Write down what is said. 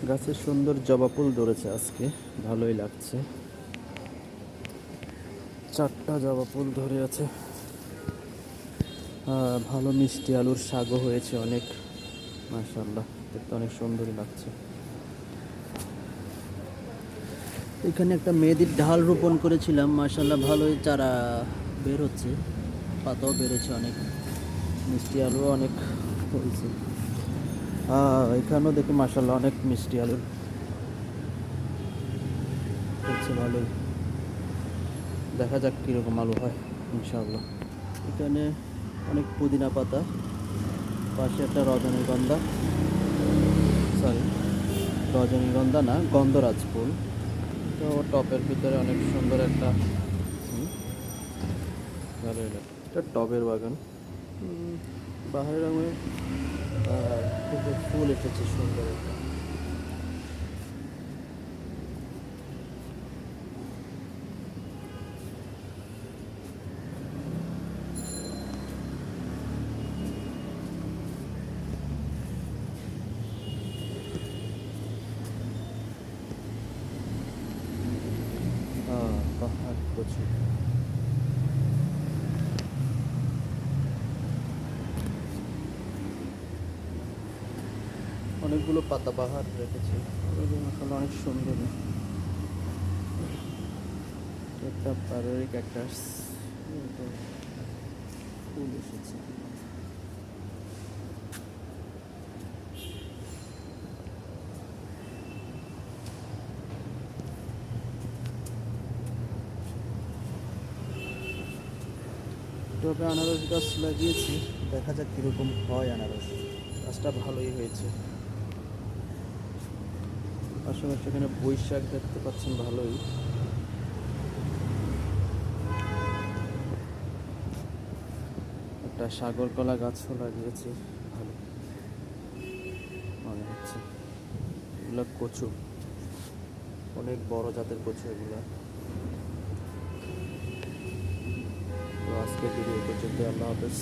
গাছে সুন্দর জবা ফুল ধরেছে আজকে, ভালোই লাগছে। 4টা জবা ফুল ধরে আছে। ভালো মিষ্টি আলুর শাকও হয়েছে অনেক, মাশাআল্লাহ, দেখতে অনেক সুন্দরই লাগছে। এখানে একটা মেহেদির ঢাল রোপণ করেছিলাম, মাশাআল্লাহ ভালোই চারা বের হচ্ছে, পাতাও বেড়েছে অনেক, মিষ্টি আলুও অনেক হয়েছে। এখানেও দেখি মাশাআল্লাহ অনেক মিষ্টি আলুর হচ্ছে, ভালোই। দেখা যাক কীরকম আলু হয় ইনশাআল্লাহ। এখানে অনেক পুদিনা পাতা, পাশে একটা রজনীগন্ধা, সরি রজনীগন্ধা না, গন্ধরাজ ফুল। তো টবের ভিতরে অনেক সুন্দর একটা ভালো এলো, এটা টবের বাগান। বাহারি রঙের ফুল এসেছে সুন্দর একটা। পাহাড় কচু, অনেকগুলো পাতা বাহার রেখেছে, আসলে অনেক সুন্দর। একটা পারোরি ক্যাকটাস, ফুল এসেছে। তবে আনারস গাছ লাগিয়েছি, দেখা যাক কীরকম হয়। আনারস গাছটা ভালোই হয়েছে। পাশাপাশি এখানে বৈশাখ দেখতে পাচ্ছেন, ভালোই। একটা সাগর কলা গাছও লাগিয়েছি, ভালো মনে হচ্ছে। এগুলো কচু, অনেক বড় জাতের কচু এগুলা। তো আজকে ভিডিও পর্যন্ত, আল্লাহ হাফেজ।